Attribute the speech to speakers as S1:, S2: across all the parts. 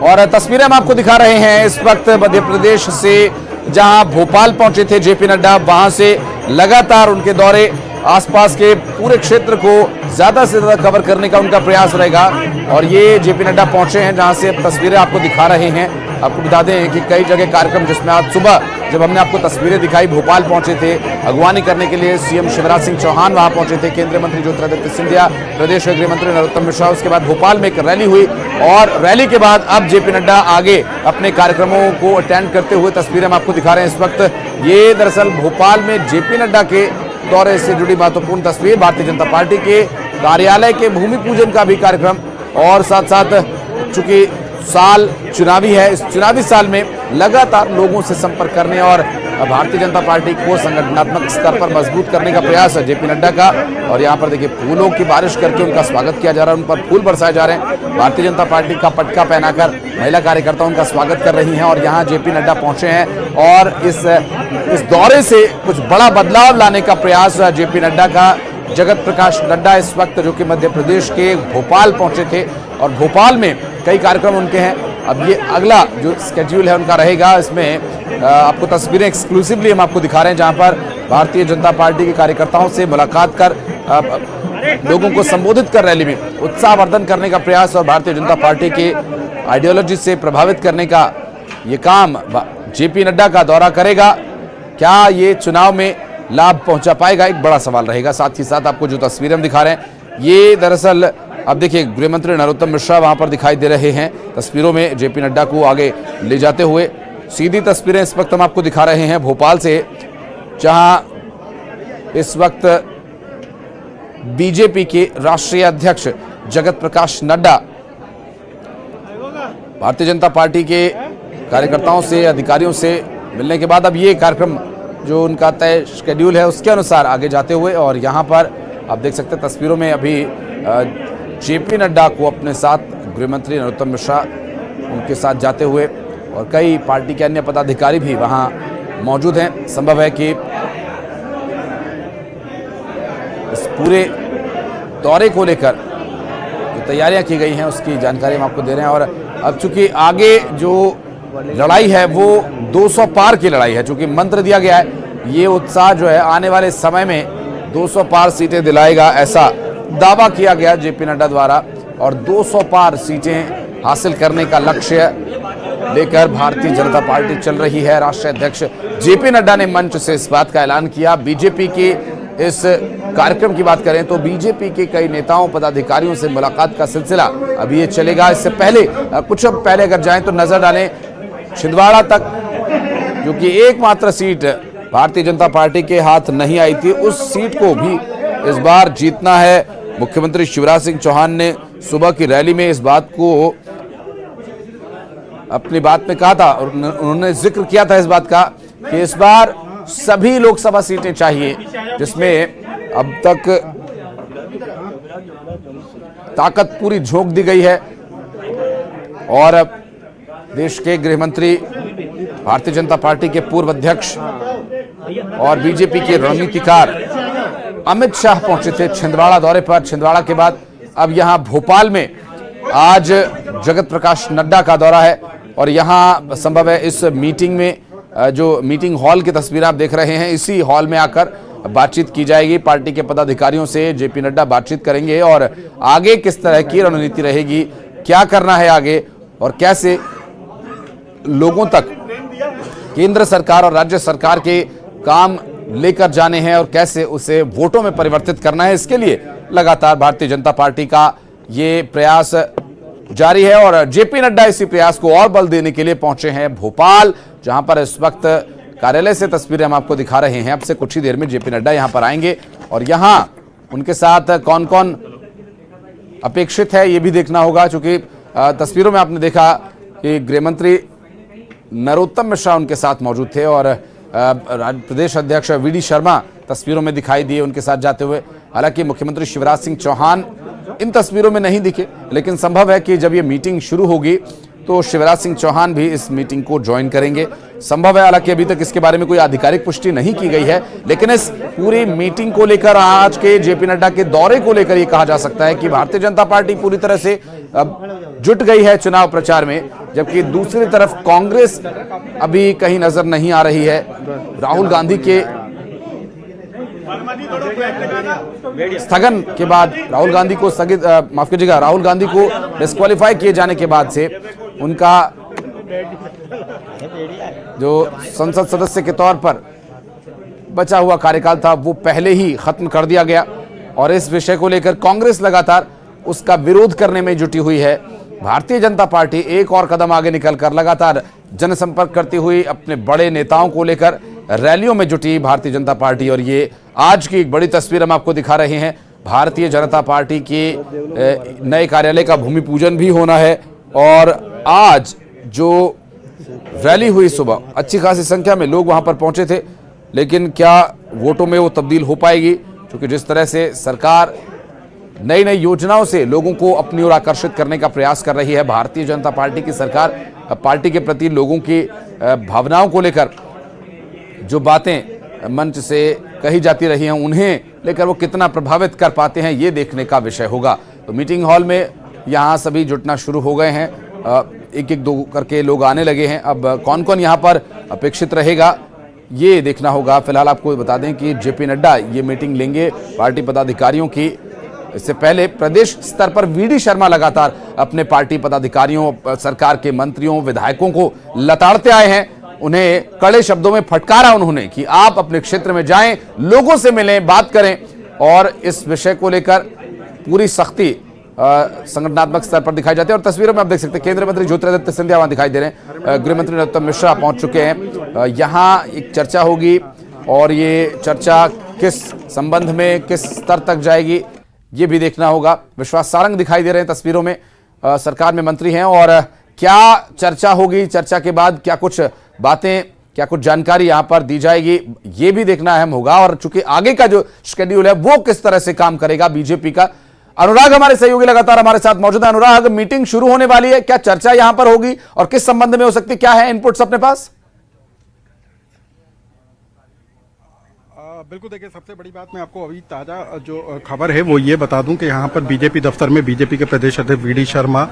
S1: और तस्वीरें हम आपको दिखा रहे हैं इस वक्त मध्य प्रदेश से, जहां भोपाल पहुंचे थे जेपी नड्डा। वहां से लगातार उनके दौरे आसपास के पूरे क्षेत्र को ज्यादा से ज्यादा कवर करने का उनका प्रयास रहेगा। और ये जेपी नड्डा पहुंचे हैं, जहां से तस्वीरें आपको दिखा रहे हैं। आपको बता दें कि कई जगह कार्यक्रम, जिसमें आज सुबह जब हमने आपको तस्वीरें दिखाई, भोपाल पहुंचे थे अगवानी करने के लिए। सीएम शिवराज सिंह चौहान वहां पहुंचे थे, केंद्रीय मंत्री ज्योतिरादित्य सिंधिया, प्रदेश के गृह मंत्री नरोत्तम मिश्रा। उसके बाद भोपाल में एक रैली हुई और रैली के बाद अब जेपी नड्डा आगे अपने कार्यक्रमों को अटेंड करते हुए तस्वीरें हम आपको दिखा रहे हैं इस वक्त। ये दरअसल भोपाल में जेपी नड्डा के दौरे से जुड़ी महत्वपूर्ण तस्वीर। भारतीय जनता पार्टी के कार्यालय के भूमि पूजन का भी कार्यक्रम, और साथ साथ चूंकि साल चुनावी है, इस चुनावी साल में लगातार लोगों से संपर्क करने और भारतीय जनता पार्टी को संगठनात्मक स्तर पर मजबूत करने का प्रयास है जेपी नड्डा का। और यहाँ पर देखिए फूलों की बारिश करके उनका स्वागत किया जा रहा है, उन पर फूल बरसाए जा रहे हैं। भारतीय जनता पार्टी का पटका पहनाकर महिला कार्यकर्ता उनका स्वागत कर रही हैं। और यहाँ जेपी नड्डा पहुंचे हैं और इस दौरे से कुछ बड़ा बदलाव लाने का प्रयास जेपी नड्डा का। जगत प्रकाश नड्डा इस वक्त जो कि मध्य प्रदेश के भोपाल पहुंचे थे और भोपाल में कई कार्यक्रम उनके हैं। अब ये अगला जो स्केड्यूल है उनका रहेगा, इसमें आपको तस्वीरें एक्सक्लूसिवली हम आपको दिखा रहे हैं, जहां पर भारतीय जनता पार्टी के कार्यकर्ताओं से मुलाकात कर लोगों को संबोधित कर रैली में उत्साहवर्धन करने का प्रयास और भारतीय जनता पार्टी के आइडियोलॉजी से प्रभावित करने का ये काम जेपी नड्डा का दौरा करेगा। क्या ये चुनाव में लाभ पहुंचा पाएगा, एक बड़ा सवाल रहेगा। साथ ही साथ आपको जो तस्वीरें हम दिखा रहे हैं, ये दरअसल अब देखिए गृह मंत्री नरोत्तम मिश्रा वहां पर दिखाई दे रहे हैं तस्वीरों में, जेपी नड्डा को आगे ले जाते हुए। सीधी तस्वीरें इस वक्त हम आपको दिखा रहे हैं भोपाल से, जहां इस वक्त बीजेपी के राष्ट्रीय अध्यक्ष जगत प्रकाश नड्डा भारतीय जनता पार्टी के कार्यकर्ताओं से, अधिकारियों से मिलने के बाद अब ये कार्यक्रम जो उनका तय शेड्यूल है उसके अनुसार आगे जाते हुए। और यहाँ पर आप देख सकते हैं तस्वीरों में अभी जेपी नड्डा को अपने साथ गृह मंत्री नरोत्तम मिश्रा उनके साथ जाते हुए, और कई पार्टी के अन्य पदाधिकारी भी वहाँ मौजूद हैं। संभव है कि इस पूरे दौरे को लेकर जो तैयारियां की गई हैं उसकी जानकारी हम आपको दे रहे हैं। और अब चूंकि आगे जो लड़ाई है वो 200 पार की लड़ाई है, चूंकि मंत्र दिया गया है, ये उत्साह जो है आने वाले समय में 200 पार सीटें दिलाएगा, ऐसा दावा किया गया जेपी नड्डा द्वारा। और 200 पार सीटें हासिल करने का लक्ष्य लेकर भारतीय जनता पार्टी चल रही है। राष्ट्रीय अध्यक्ष जेपी नड्डा ने मंच से इस बात का ऐलान किया। बीजेपी के इस कार्यक्रम की बात करें तो बीजेपी के कई नेताओं पदाधिकारियों से मुलाकात का सिलसिला अभी ये चलेगा। इससे पहले कुछ पहले अगर जाएं तो नजर डालें छिंदवाड़ा तक, जो कि एकमात्र सीट भारतीय जनता पार्टी के हाथ नहीं आई थी, उस सीट को भी इस बार जीतना है। मुख्यमंत्री शिवराज सिंह चौहान ने सुबह की रैली में इस बात को अपनी बात में कहा था, और उन्होंने जिक्र किया था इस बात का कि इस बार सभी लोकसभा सीटें चाहिए, जिसमें अब तक ताकत पूरी झोंक दी गई है। और देश के गृह मंत्री, भारतीय जनता पार्टी के पूर्व अध्यक्ष और बीजेपी के रणनीतिकार अमित शाह पहुंचे थे छिंदवाड़ा दौरे पर। छिंदवाड़ा के बाद अब यहां भोपाल में आज जगत प्रकाश नड्डा का दौरा है, और यहां संभव है इस मीटिंग में, जो मीटिंग हॉल की तस्वीरें आप देख रहे हैं, इसी हॉल में आकर बातचीत की जाएगी। पार्टी के पदाधिकारियों से जेपी नड्डा बातचीत करेंगे और आगे किस तरह की रणनीति रहेगी, क्या करना है आगे, और कैसे लोगों तक केंद्र सरकार और राज्य सरकार के काम लेकर जाने हैं और कैसे उसे वोटों में परिवर्तित करना है, इसके लिए लगातार भारतीय जनता पार्टी का ये प्रयास जारी है। और जेपी नड्डा इसी प्रयास को और बल देने के लिए पहुंचे हैं भोपाल, जहां पर इस वक्त कार्यालय से तस्वीरें हम आपको दिखा रहे हैं। अब से कुछ ही देर में जेपी नड्डा यहां पर आएंगे और यहां उनके साथ कौन कौन अपेक्षित है ये भी देखना होगा, क्योंकि तस्वीरों में आपने देखा कि गृह मंत्री नरोत्तम मिश्रा उनके साथ मौजूद थे और प्रदेश अध्यक्ष वीडी शर्मा तस्वीरों में दिखाई दिए उनके साथ जाते हुए। हालांकि मुख्यमंत्री शिवराज सिंह चौहान इन तस्वीरों में नहीं दिखे, लेकिन संभव है कि जब ये मीटिंग शुरू होगी तो शिवराज सिंह चौहान भी इस मीटिंग को ज्वाइन करेंगे। संभव है, हालांकि अभी तक इसके बारे में कोई आधिकारिक पुष्टि नहीं की गई है, लेकिन इस पूरी मीटिंग को लेकर, आज के जेपी नड्डा के दौरे को लेकर यह कहा जा सकता है कि भारतीय जनता पार्टी पूरी तरह से अब जुट गई है चुनाव प्रचार में, जबकि दूसरी तरफ कांग्रेस अभी कहीं नजर नहीं आ रही है। राहुल गांधी के स्थगन के बाद, राहुल गांधी को स्थगित, माफ कीजिएगा, राहुल गांधी को डिस्क्वालीफाई किए जाने के बाद से उनका जो संसद सदस्य के तौर पर बचा हुआ कार्यकाल था वो पहले ही खत्म कर दिया गया, और इस विषय को लेकर कांग्रेस लगातार उसका विरोध करने में जुटी हुई है। भारतीय जनता पार्टी एक और कदम आगे निकलकर लगातार जनसंपर्क करती हुई अपने बड़े नेताओं को लेकर रैलियों में जुटी भारतीय जनता पार्टी, और ये आज की एक बड़ी तस्वीर हम आपको दिखा रहे हैं। भारतीय जनता पार्टी के नए कार्यालय का भूमि पूजन भी होना है, और आज जो रैली हुई सुबह, अच्छी खासी संख्या में लोग वहां पर पहुंचे थे, लेकिन क्या वोटों में वो तब्दील हो पाएगी? क्योंकि जिस तरह से सरकार नई नई योजनाओं से लोगों को अपनी ओर आकर्षित करने का प्रयास कर रही है, भारतीय जनता पार्टी की सरकार पार्टी के प्रति लोगों की भावनाओं को लेकर जो बातें मंच से कही जाती रही हैं, उन्हें लेकर वो कितना प्रभावित कर पाते हैं, ये देखने का विषय होगा। तो मीटिंग हॉल में यहाँ सभी जुटना शुरू हो गए हैं, एक एक दो करके लोग आने लगे हैं। अब कौन कौन यहाँ पर अपेक्षित रहेगा ये देखना होगा। फिलहाल आपको बता दें कि जेपी नड्डा ये मीटिंग लेंगे पार्टी पदाधिकारियों की। इससे पहले प्रदेश स्तर पर वीडी शर्मा लगातार अपने पार्टी पदाधिकारियों, सरकार के मंत्रियों, विधायकों को लताड़ते आए हैं। उन्हें कड़े शब्दों में फटकारा उन्होंने कि आप अपने क्षेत्र में जाएं, लोगों से मिलें, बात करें, और इस विषय को लेकर पूरी सख्ती संगठनात्मक स्तर पर दिखाई जाती है। और तस्वीरों में आप देख सकते हैं केंद्रीय मंत्री ज्योतिरादित्य सिंधिया वहां दिखाई दे रहे हैं, गृह मंत्री नरोत्तम मिश्रा पहुंच चुके हैं। यहाँ एक चर्चा होगी, और ये चर्चा किस संबंध में, किस स्तर तक जाएगी, ये भी देखना होगा। विश्वास सारंग दिखाई दे रहे हैं तस्वीरों में, सरकार में मंत्री हैं, और क्या चर्चा होगी, चर्चा के बाद क्या कुछ बातें, क्या कुछ जानकारी यहां पर दी जाएगी, ये भी देखना अहम होगा। और चूंकि आगे का जो शेड्यूल है वो किस तरह से काम करेगा बीजेपी का। अनुराग हमारे सहयोगी लगातार हमारे साथ मौजूद है। अनुराग, मीटिंग शुरू होने वाली है, क्या चर्चा यहां पर होगी और किस संबंध में हो सकती है, क्या है इनपुट्स अपने पास?
S2: बिल्कुल, देखिए, सबसे बड़ी बात मैं आपको अभी ताज़ा जो खबर है वो ये बता दूं कि यहाँ पर बीजेपी दफ्तर में बीजेपी के प्रदेश अध्यक्ष वीडी शर्मा,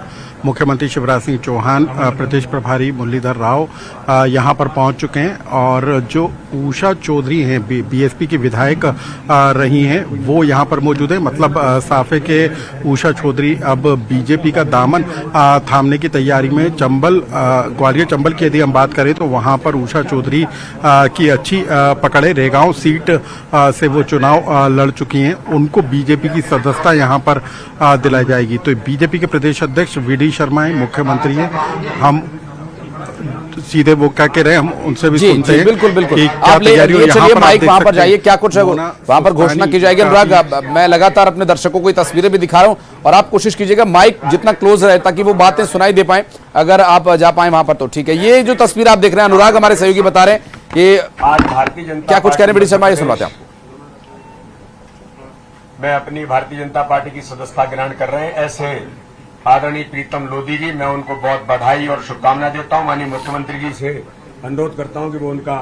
S2: मुख्यमंत्री शिवराज सिंह चौहान, प्रदेश प्रभारी मुरलीधर राव यहाँ पर पहुँच चुके हैं। और जो उषा चौधरी हैं, बीएसपी की विधायक रही हैं, वो यहाँ पर मौजूद है। मतलब साफे के उषा चौधरी अब बीजेपी का दामन थामने की तैयारी में। चंबल, ग्वालियर चंबल की यदि हम बात करें तो वहाँ पर उषा चौधरी की अच्छी पकड़ है। रेगांव सीट से वो चुनाव लड़ चुकी हैं, उनको बीजेपी की सदस्यता यहाँ पर दिलाई जाएगी। तो बीजेपी के प्रदेश अध्यक्ष वीडी शर्मा हैं, मुख्यमंत्री हैं। हम सीधे वो क्या कह रहे हैं, हम उनसे भी सुनते हैं।
S1: बिल्कुल बिल्कुल, आप चलिए माइक वहां पर जाइए, क्या कुछ है वहां पर घोषणा की जाएगी। अनुराग, मैं लगातार अपने दर्शकों को तस्वीरें भी दिखा रहा हूं, और आप कोशिश कीजिएगा माइक जितना क्लोज रहे ताकि वो बातें सुनाई दे पाए। अगर आप जा पाए वहां पर तो ठीक है। ये जो तस्वीर आप देख रहे हैं, अनुराग हमारे सहयोगी बता रहे हैं कि
S3: आज भारतीय जनता,
S1: क्या कुछ कह रहे हैं वीडी शर्मा, ये सुनवाते हैं आपको।
S3: मैं अपनी भारतीय जनता पार्टी की सदस्यता ग्रहण कर रहे हैं ऐसे आदरणीय प्रीतम लोधी जी, मैं उनको बहुत बधाई और शुभकामना देता हूं। माननीय मुख्यमंत्री जी से अनुरोध करता हूं कि वो उनका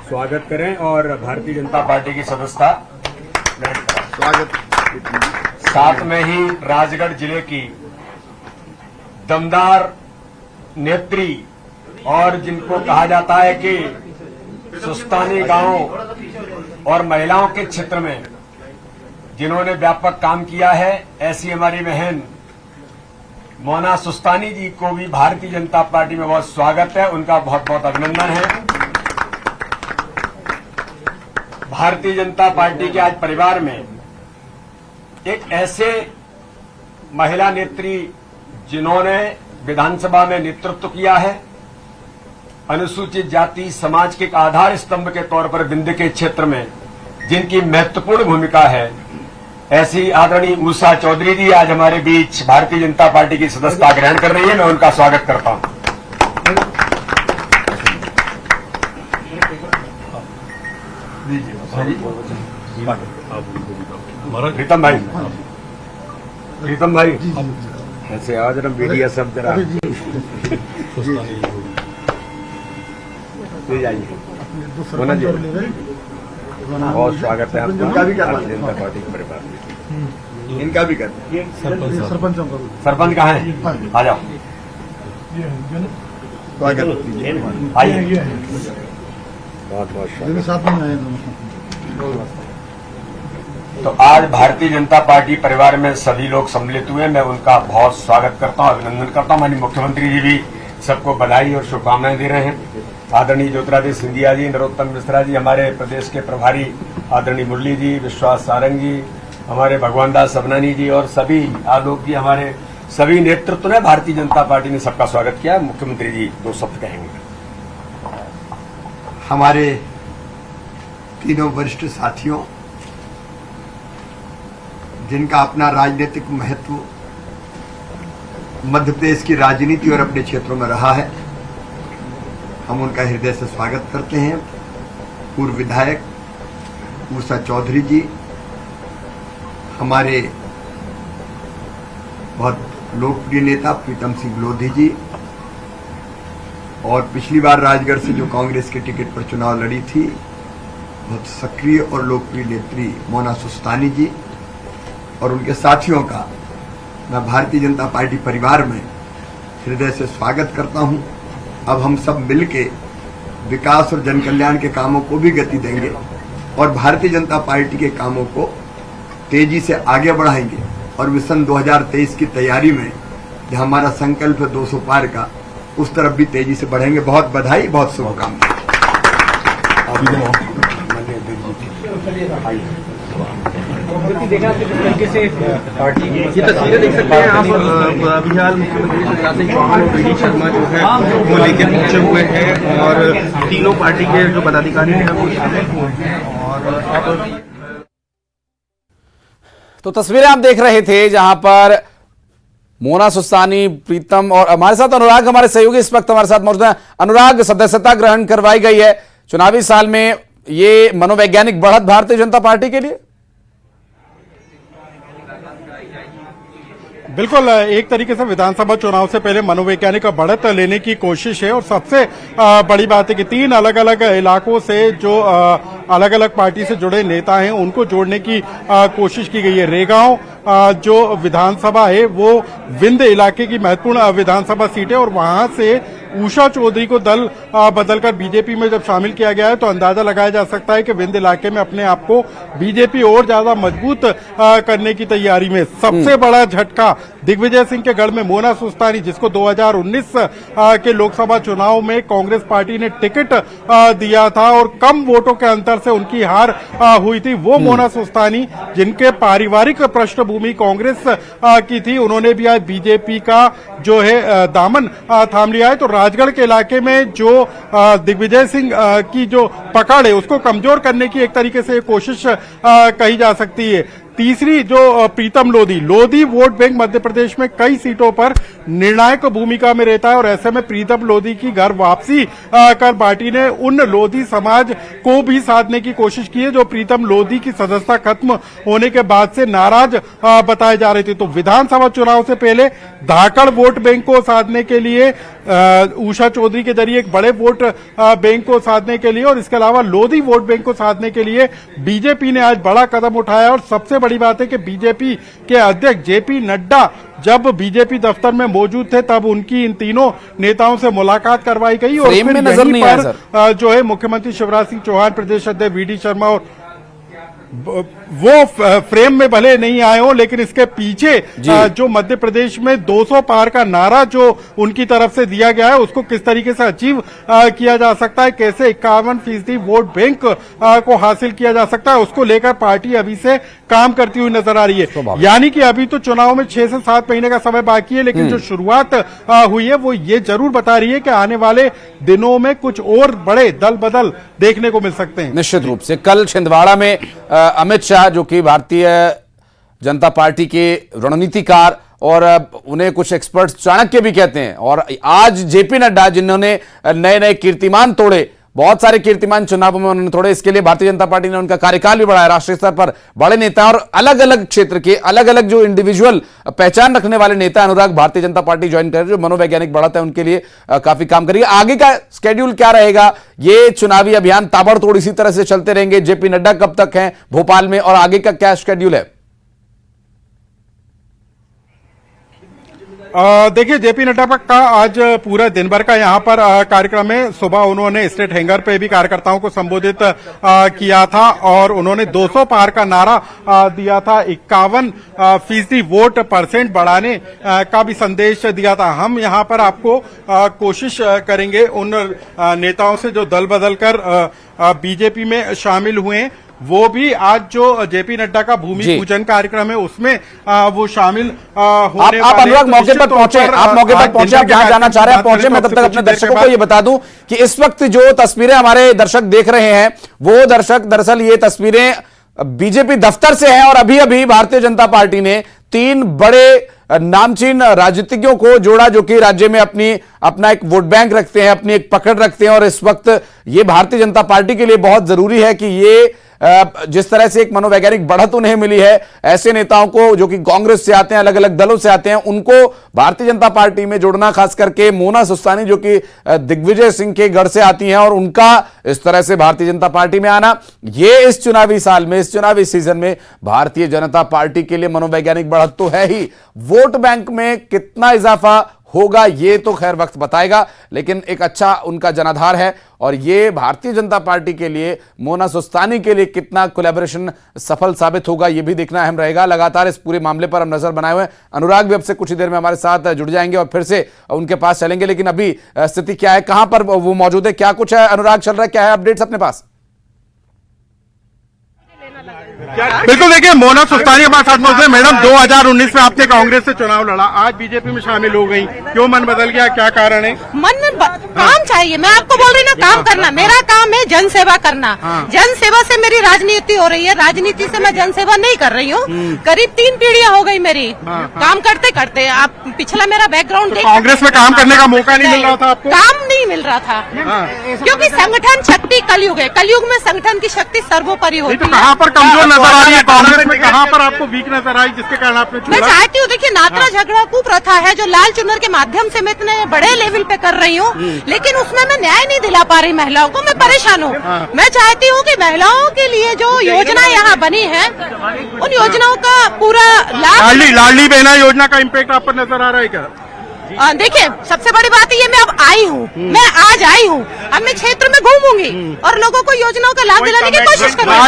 S3: स्वागत करें और भारतीय जनता पार्टी की सदस्यता ग्रहण करें। स्वागत। साथ में ही राजगढ़ जिले की दमदार नेत्री, और जिनको कहा जाता है कि सुस्तानी गांव और महिलाओं के क्षेत्र में जिन्होंने व्यापक काम किया है, ऐसी हमारी बहन मोना सुस्तानी जी को भी भारतीय जनता पार्टी में बहुत स्वागत है, उनका बहुत बहुत अभिनंदन है। भारतीय जनता पार्टी के आज परिवार में एक ऐसे महिला नेत्री जिन्होंने विधानसभा में नेतृत्व किया है, अनुसूचित जाति समाज के एक आधार स्तंभ के तौर पर विंध्य के क्षेत्र में जिनकी महत्वपूर्ण भूमिका है, ऐसी आदरणीय उषा चौधरी जी आज हमारे बीच भारतीय जनता पार्टी की सदस्यता ग्रहण कर रही है। मैं उनका स्वागत करता हूं। प्रीतम भाई, ऐसे आज ना मीडिया सब जरा ले जाइए होना जी। बहुत स्वागत है आपका। इनका भी भारतीय जनता पार्टी के परिवार में, इनका भी करते हैं। सरपंच कहाँ है? आ जाओ, आइए। बहुत बहुत स्वागत। तो आज भारतीय जनता पार्टी परिवार में सभी लोग सम्मिलित हुए, मैं उनका बहुत स्वागत करता हूं, अभिनंदन करता हूं। माननीय मुख्यमंत्री जी भी सबको बधाई और शुभकामनाएं दे रहे हैं। आदरणीय ज्योतिरादित्य सिंधिया जी, नरोत्तम मिश्रा जी, हमारे प्रदेश के प्रभारी आदरणीय मुरली जी, विश्वास सारंग जी, हमारे भगवान दास सबनानी जी और सभी आलोक जी, हमारे सभी नेतृत्व ने भारतीय जनता पार्टी ने सबका स्वागत किया। मुख्यमंत्री जी 2 शब्द कहेंगे।
S4: हमारे तीनों वरिष्ठ साथियों, जिनका अपना राजनीतिक महत्व मध्य प्रदेश की राजनीति और अपने क्षेत्रों में रहा है, हम उनका हृदय से स्वागत करते हैं। पूर्व विधायक उषा चौधरी जी, हमारे बहुत लोकप्रिय नेता प्रीतम सिंह लोधी जी, और पिछली बार राजगढ़ से जो कांग्रेस के टिकट पर चुनाव लड़ी थी, बहुत सक्रिय और लोकप्रिय नेत्री मोना सुस्तानी जी, और उनके साथियों का मैं भारतीय जनता पार्टी परिवार में हृदय से स्वागत करता हूं। अब हम सब मिलके विकास और जन कल्याण के कामों को भी गति देंगे और भारतीय जनता पार्टी के कामों को तेजी से आगे बढ़ाएंगे, और विजन 2023 की तैयारी में जो हमारा संकल्प है 200 पार का, उस तरफ भी तेजी से बढ़ेंगे। बहुत बधाई, बहुत शुभकामनाएं।
S5: देखा किस तरीके से पार्टी ये तस्वीरें देख सकते हैं आप। अभी हाल मुख्यमंत्री शिवराज सिंह चौहान और वीडी शर्मा जो है वो लेकर पहुंचे हुए हैं, और तीनों पार्टी के जो पदाधिकारी हैं वो शामिल हुए हैं। और
S1: तो तस्वीरें आप देख रहे थे जहां पर मोना सुस्तानी, प्रीतम और हमारे साथ अनुराग, हमारे सहयोगी इस वक्त हमारे साथ मौजूद हैं। अनुराग, सदस्यता ग्रहण करवाई गई है चुनावी साल में, ये मनोवैज्ञानिक बढ़त भारतीय जनता पार्टी के लिए?
S2: बिल्कुल, एक तरीके से विधानसभा चुनाव से पहले मनोवैज्ञानिक बढ़त लेने की कोशिश है, और सबसे बड़ी बात है कि 3 अलग अलग इलाकों से जो अलग अलग पार्टी से जुड़े नेता हैं उनको जोड़ने की कोशिश की गई है। रेगांव जो विधानसभा है वो विंध्य इलाके की महत्वपूर्ण विधानसभा सीट है, और वहां से उषा चौधरी को दल बदलकर बीजेपी में जब शामिल किया गया है तो अंदाजा लगाया जा सकता है कि विंध्य इलाके में अपने आप को बीजेपी और ज्यादा मजबूत करने की तैयारी में। सबसे बड़ा झटका दिग्विजय सिंह के गढ़ में मोना सुस्तानी, जिसको 2019 के लोकसभा चुनाव में कांग्रेस पार्टी ने टिकट दिया था और कम वोटों के अंतर से उनकी हार हुई थी, वो मोना सुस्तानी जिनके पारिवारिक पृष्ठभूमि कांग्रेस की थी, उन्होंने भी आज बीजेपी का जो है दामन थाम लिया है। तो राजगढ़ के इलाके में जो दिग्विजय सिंह की जो पकड़ है उसको कमजोर करने की एक तरीके से कोशिश कही जा सकती है। तीसरी जो प्रीतम लोधी वोट बैंक मध्य प्रदेश में कई सीटों पर निर्णायक भूमिका में रहता है, और ऐसे में प्रीतम लोधी की घर वापसी कर पार्टी ने उन लोधी समाज को भी साधने की कोशिश की है जो प्रीतम लोधी की सदस्यता खत्म होने के बाद से नाराज बताए जा रहे थे। तो विधानसभा चुनाव से पहले धाकड़ वोट बैंक को साधने के लिए उषा चौधरी के जरिए एक बड़े वोट बैंक को साधने के लिए, और इसके अलावा लोधी वोट बैंक को साधने के लिए बीजेपी ने आज बड़ा कदम उठाया। और सबसे बड़ी बात है कि बीजेपी के अध्यक्ष जेपी नड्डा जब बीजेपी दफ्तर में मौजूद थे तब उनकी इन तीनों नेताओं से मुलाकात करवाई गई, और फिर यहीं पर जो है मुख्यमंत्री शिवराज सिंह चौहान, प्रदेश अध्यक्ष वीडी शर्मा और वो फ्रेम में भले नहीं आए हो, लेकिन इसके पीछे जो मध्य प्रदेश में 200 पार का नारा जो उनकी तरफ से दिया गया है उसको किस तरीके से अचीव किया जा सकता है, कैसे 51% वोट बैंक को हासिल किया जा सकता है, उसको लेकर पार्टी अभी से काम करती हुई नजर आ रही है। यानी कि अभी तो चुनाव में 6 से 7 महीने का समय बाकी है, लेकिन जो शुरुआत हुई है वो ये जरूर बता रही है कि आने वाले दिनों में कुछ और बड़े दल बदल देखने को मिल सकते हैं।
S1: निश्चित रूप से कल छिंदवाड़ा में अमित शाह, जो कि भारतीय जनता पार्टी के रणनीतिकार और उन्हें कुछ एक्सपर्ट्स चाणक्य भी कहते हैं, और आज जेपी नड्डा जिन्होंने नए नए कीर्तिमान तोड़े बहुत सारे कीर्तिमान चुनावों में उन्होंने तोड़े। इसके लिए भारतीय जनता पार्टी ने उनका कार्यकाल भी बढ़ाया। राष्ट्रीय स्तर पर बड़े नेता और अलग अलग क्षेत्र के अलग अलग जो इंडिविजुअल पहचान रखने वाले नेता अनुराग भारतीय जनता पार्टी ज्वाइन कर, जो मनोवैज्ञानिक बढ़त है उनके लिए काफी काम करेगी। आगे का स्केड्यूल क्या रहेगा? ये चुनावी अभियान ताबड़तोड़ इसी तरह से चलते रहेंगे? जेपी नड्डा कब तक हैं भोपाल में और आगे का क्या शेड्यूल है?
S2: देखिए, जेपी नड्डा का आज पूरा दिन भर का यहाँ पर कार्यक्रम है। सुबह उन्होंने स्टेट हैंगर पे भी कार्यकर्ताओं को संबोधित किया था और उन्होंने 200 पार का नारा दिया था। 51% वोट परसेंट बढ़ाने का भी संदेश दिया था। हम यहाँ पर आपको कोशिश करेंगे उन नेताओं से जो दल बदल कर बीजेपी में शामिल हुए, वो भी आज जो जेपी नड्डा का भूमि पूजन कार्यक्रम है उसमें वो शामिल होने
S1: आप अनुराग मौके पर पहुंचे, आप मौके पर पहुंचे, आप जहां जाना चाह रहे हैं पहुंचे। मैं तब तक अपने दर्शकों को ये बता दूं कि इस वक्त जो तस्वीरें हमारे दर्शक देख रहे हैं वो दर्शक दरअसल ये तस्वीरें बीजेपी दफ्तर से हैं और अभी अभी भारतीय जनता पार्टी ने 3 बड़े नामचीन राजनीतिज्ञों को जोड़ा जो कि राज्य में अपना एक वोट बैंक रखते हैं, अपनी एक पकड़ रखते हैं। और इस वक्त ये भारतीय जनता पार्टी के लिए बहुत जरूरी है कि ये जिस तरह से एक मनोवैज्ञानिक बढ़त उन्हें मिली है, ऐसे नेताओं को जो कि कांग्रेस से आते हैं, अलग अलग दलों से आते हैं, उनको भारतीय जनता पार्टी में जोड़ना, खास करके मोना सुस्तानी जो कि दिग्विजय सिंह के गढ़ से आती हैं और उनका इस तरह से भारतीय जनता पार्टी में आना, ये इस चुनावी साल में, इस चुनावी सीजन में भारतीय जनता पार्टी के लिए मनोवैज्ञानिक बढ़त तो है ही। वोट बैंक में कितना इजाफा होगा ये तो खैर वक्त बताएगा, लेकिन एक अच्छा उनका जनाधार है और ये भारतीय जनता पार्टी के लिए, मोना सुस्तानी के लिए कितना कोलैबोरेशन सफल साबित होगा ये भी देखना अहम रहेगा। लगातार इस पूरे मामले पर हम नजर बनाए हुए हैं। अनुराग भी अब से कुछ ही देर में हमारे साथ जुड़ जाएंगे और फिर से उनके पास चलेंगे। लेकिन अभी स्थिति क्या है, कहां पर वो मौजूद है, क्या कुछ है अनुराग चल रहा है, क्या है अपडेट्स अपने पास?
S2: बिल्कुल, देखिए मोना सुस्तानी हमारे साथ मौजूद है। मैडम, 2019 में आपने कांग्रेस से चुनाव लड़ा, आज बीजेपी में शामिल हो गई, क्यों मन बदल गया, क्या कारण है?
S6: काम चाहिए, मैं आपको बोल रही ना, काम करना मेरा काम है, जन सेवा करना। जन सेवा से मेरी राजनीति हो रही है, राजनीति से मैं जन सेवा नहीं कर रही हूँ। करीब 3 पीढ़ियां हो गई मेरी काम करते करते। आप पिछला मेरा बैकग्राउंड देख,
S2: कांग्रेस में काम करने का मौका नहीं मिल रहा था आपको?
S6: काम नहीं मिल रहा था क्योंकि संगठन शक्ति कलयुग है, कलयुग में संगठन की शक्ति सर्वोपरि होती है।
S2: कहाँ पर कमजोर नजर आ रही है कांग्रेस में, कहाँ पर आपको वीक नजर आई जिसके कारण आपने
S6: मैं चाहती हूँ, देखिए नात्रा झगड़ा कुप्रथा है जो लाल चुनर के माध्यम से मैं इतने बड़े लेवल पे कर रही हूँ, लेकिन उसमें मैं न्याय नहीं दिला पा रही महिलाओं को। मैं परेशान हूँ। मैं चाहती हूँ कि महिलाओं के लिए जो योजना यहाँ बनी है उन योजनाओं का पूरा लाभ।
S2: लाडली बहना योजना का इम्पैक्ट आप पर नजर आ रहा है क्या?
S6: देखिए, सबसे बड़ी बात ये, मैं अब आई हूँ, मैं आज आई हूँ, अब मैं क्षेत्र में घूमूंगी और लोगों को योजनाओं का लाभ दिलाने की कोशिश करूंगी।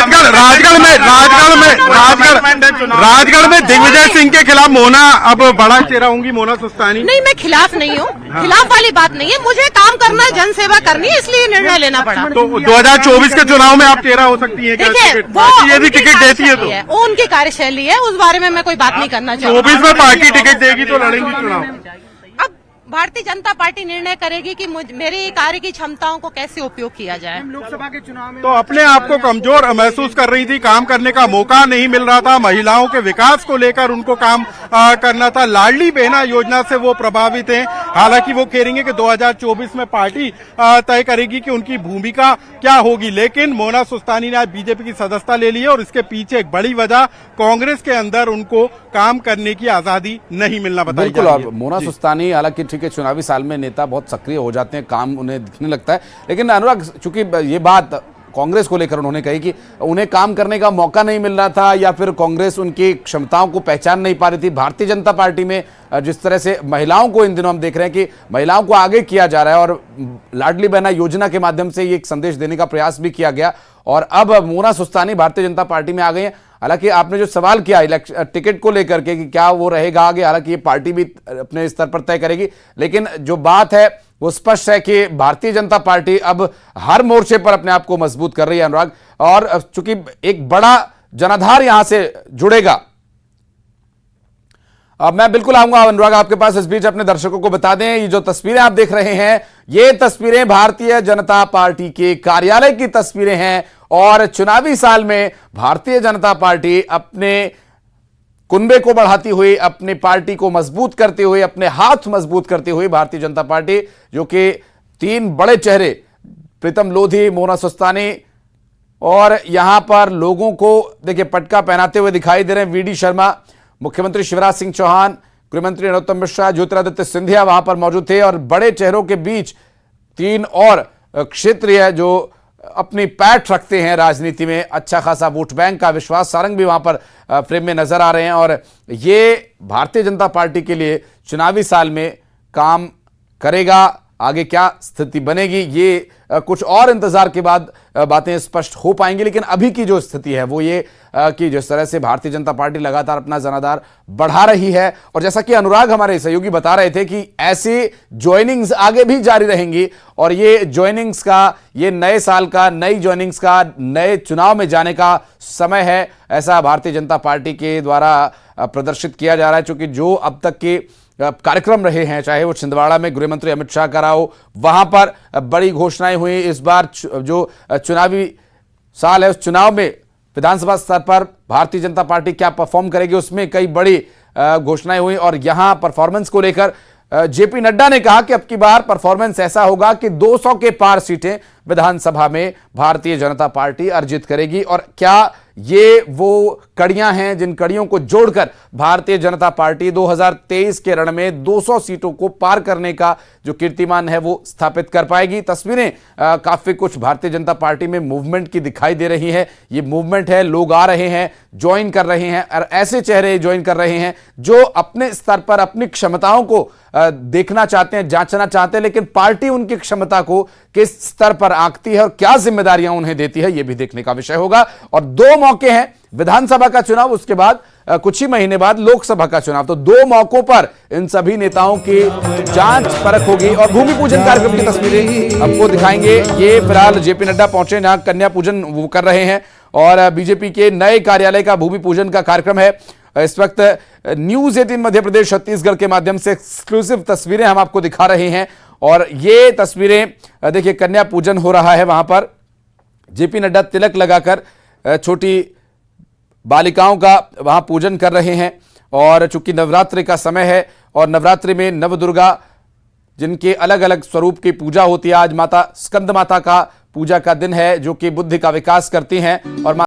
S2: राजगढ़ में दिग्विजय सिंह के खिलाफ मोना अब बड़ा चेहरा होंगी, मोना सुस्तानी।
S6: नहीं, मैं खिलाफ नहीं हूँ, खिलाफ वाली बात नहीं है। मुझे काम करना है, जन सेवा करनी है, इसलिए निर्णय लेना पड़ा।
S2: तो 2024 के चुनाव में आप चेहरा हो सकती है क्या?
S6: देखिए,
S2: यदि टिकट देती है तो
S6: वो उनकी कार्यशैली है, उस बारे में मैं कोई बात नहीं करना चाहूँगी।
S2: 24 में पार्टी टिकट देगी तो लड़ेंगी चुनाव।
S6: भारतीय जनता पार्टी निर्णय करेगी कि मेरी कार्य की क्षमताओं को कैसे उपयोग किया जाए।
S2: लोकसभा के चुनाव में तो अपने आप को कमजोर महसूस कर रही थी, काम करने का मौका नहीं मिल रहा था, महिलाओं के विकास को लेकर उनको काम करना था। लाडली बहना योजना से वो प्रभावित हैं। हालांकि वो कह रही है कि 2024 में पार्टी तय करेगी कि उनकी भूमिका क्या होगी, लेकिन मोना सुस्तानी ने आज बीजेपी की सदस्यता ले ली है और इसके पीछे एक बड़ी वजह कांग्रेस के अंदर उनको काम करने की आजादी नहीं मिलना बताई जा रही है।
S1: मोना सुस्तानी हालांकि ठीक है, चुनावी साल में नेता बहुत सक्रिय हो जाते हैं, काम उन्हें दिखने लगता है, लेकिन अनुराग चूंकि ये बात कांग्रेस को लेकर उन्होंने कही कि उन्हें काम करने का मौका नहीं मिल रहा था या फिर कांग्रेस उनकी क्षमताओं को पहचान नहीं पा रही थी। भारतीय जनता पार्टी में जिस तरह से महिलाओं को इन दिनों हम देख रहे हैं कि महिलाओं को आगे किया जा रहा है और लाडली बहना योजना के माध्यम से ये एक संदेश देने का प्रयास भी किया गया और अब मोना सुस्तानी भारतीय जनता पार्टी में आ गई हैं। हालांकि आपने जो सवाल किया टिकट को लेकर के कि क्या वो रहेगा आगे, हालांकि ये पार्टी भी अपने स्तर पर तय करेगी, लेकिन जो बात है वो स्पष्ट है कि भारतीय जनता पार्टी अब हर मोर्चे पर अपने आप को मजबूत कर रही है अनुराग, और चूंकि एक बड़ा जनाधार यहां से जुड़ेगा। अब मैं बिल्कुल आऊंगा अनुराग आपके पास, इस बीच अपने दर्शकों को बता दें ये जो तस्वीरें आप देख रहे हैं ये तस्वीरें भारतीय जनता पार्टी के कार्यालय की तस्वीरें हैं और चुनावी साल में भारतीय जनता पार्टी अपने कुनबे को बढ़ाती हुई, अपनी पार्टी को मजबूत करते हुए, अपने हाथ मजबूत करते हुए भारतीय जनता पार्टी जो कि 3 बड़े चेहरे प्रीतम लोधी, मोना सुस्तानी, और यहां पर लोगों को देखिए पटका पहनाते हुए दिखाई दे रहे हैं वीडी शर्मा, मुख्यमंत्री शिवराज सिंह चौहान, गृहमंत्री नरोत्तम मिश्रा, ज्योतिरादित्य सिंधिया वहां पर मौजूद थे। और बड़े चेहरों के बीच 3 और क्षेत्रीय जो अपनी पैठ रखते हैं राजनीति में, अच्छा खासा वोट बैंक का विश्वास सारंग भी वहां पर फ्रेम में नजर आ रहे हैं। और ये भारतीय जनता पार्टी के लिए चुनावी साल में काम करेगा। आगे क्या स्थिति बनेगी ये कुछ और इंतजार के बाद बातें स्पष्ट हो पाएंगी। लेकिन अभी की जो स्थिति है वो ये कि जिस तरह से भारतीय जनता पार्टी लगातार अपना जनाधार बढ़ा रही है, और जैसा कि अनुराग हमारे सहयोगी बता रहे थे कि ऐसी ज्वाइनिंग्स आगे भी जारी रहेंगी, और ये ज्वाइनिंग्स का, ये नए साल का, नई ज्वाइनिंग्स का, नए चुनाव में जाने का समय है, ऐसा भारतीय जनता पार्टी के द्वारा प्रदर्शित किया जा रहा है। चूंकि जो अब तक के कार्यक्रम रहे हैं, चाहे वो छिंदवाड़ा में गृहमंत्री अमित शाह का रहा हो, वहां पर बड़ी घोषणाएं हुई। इस बार जो चुनावी साल है उस चुनाव में विधानसभा स्तर पर भारतीय जनता पार्टी क्या परफॉर्म करेगी, उसमें कई बड़ी घोषणाएं हुई। और यहां परफॉर्मेंस को लेकर जेपी नड्डा ने कहा कि अब की बार परफॉर्मेंस ऐसा होगा कि 200 के पार सीटें विधानसभा में भारतीय जनता पार्टी अर्जित करेगी। और क्या ये वो कड़ियां हैं जिन कड़ियों को जोड़कर भारतीय जनता पार्टी 2023 के रण में 200 सीटों को पार करने का जो कीर्तिमान है वो स्थापित कर पाएगी। तस्वीरें काफी कुछ भारतीय जनता पार्टी में मूवमेंट की दिखाई दे रही है। ये मूवमेंट है, लोग आ रहे हैं, ज्वाइन कर रहे हैं, और ऐसे चेहरे ज्वाइन कर रहे हैं जो अपने स्तर पर अपनी क्षमताओं को देखना चाहते हैं, जांचना चाहते हैं, लेकिन पार्टी उनकी क्षमता को किस स्तर पर आंकती है और क्या जिम्मेदारियां उन्हें देती है, यह भी देखने का विषय होगा। और 2 मौके हैं, विधानसभा का चुनाव, उसके बाद कुछ ही महीने बाद लोकसभा का चुनाव। तो 2 मौकों पर इन सभी नेताओं की जांच परख होगी। और भूमि पूजन कार्यक्रम की तस्वीरें आपको दिखाएंगे। ये फिलहाल जेपी नड्डा पहुंचे, जहां कन्या पूजन वो कर रहे हैं, और बीजेपी के नए कार्यालय का भूमि पूजन का कार्यक्रम है। इस वक्त न्यूज 18 मध्य प्रदेश छत्तीसगढ़ के माध्यम से एक्सक्लूसिव तस्वीरें हम आपको दिखा रहे हैं। और ये तस्वीरें देखिए, कन्या पूजन हो रहा है, वहां पर जेपी नड्डा तिलक लगाकर छोटी बालिकाओं का वहां पूजन कर रहे हैं। और चूंकि नवरात्रि का समय है, और नवरात्रि में नवदुर्गा जिनके अलग अलग स्वरूप की पूजा होती है, आज माता स्कंद माता का पूजा का दिन है, जो कि बुद्धि का विकास करती हैं। और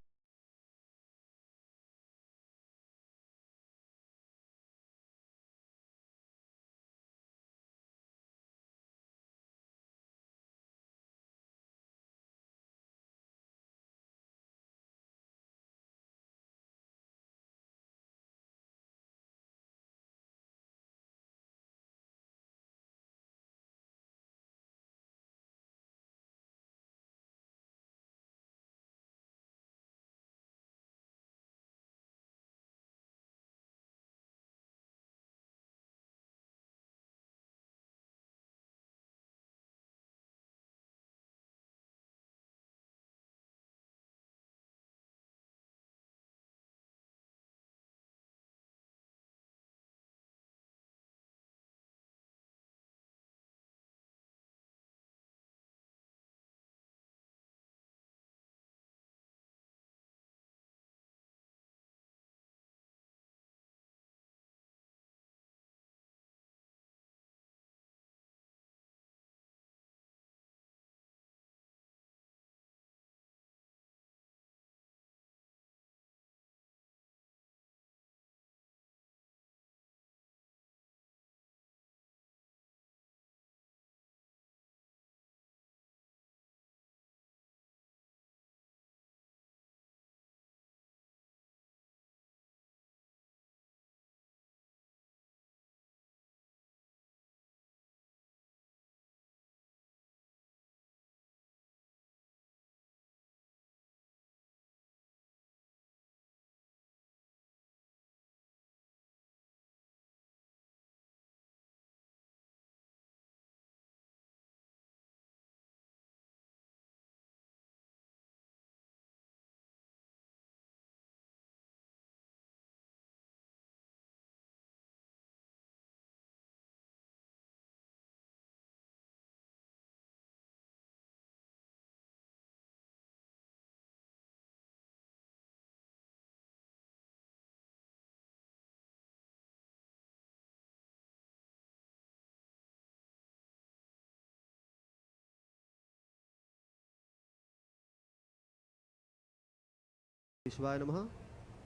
S7: शिवाय नमः।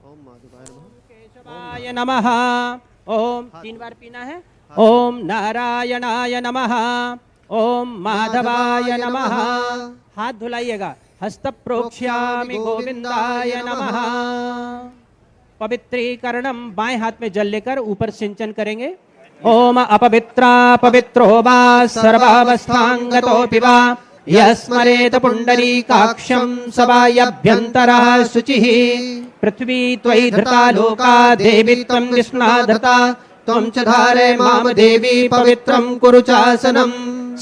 S7: ओम माधवाय नमः।
S8: केशवाय नमः। ओम 3 बार पीना है। ओम नारायणाय नमः। ओम माधवाय नमः। हाथ धुलाइएगा। हस्त प्रोक्ष्यामि गोविंदाय नमः। पवित्रीकरणम, बाएं हाथ में जल लेकर ऊपर सिंचन करेंगे। ओम अपवित्रा पवित्रो वा सर्वावस्थांगतोऽपि वा यस्मरेत पुंडरीकाक्षं सवायभ्यन्तरः शुचिः। पृथ्वी त्वयि धृता लोका देवी त्वं विष्णा धृता त्वं च धारय माम देवी पवित्रं कुरु चासनम्।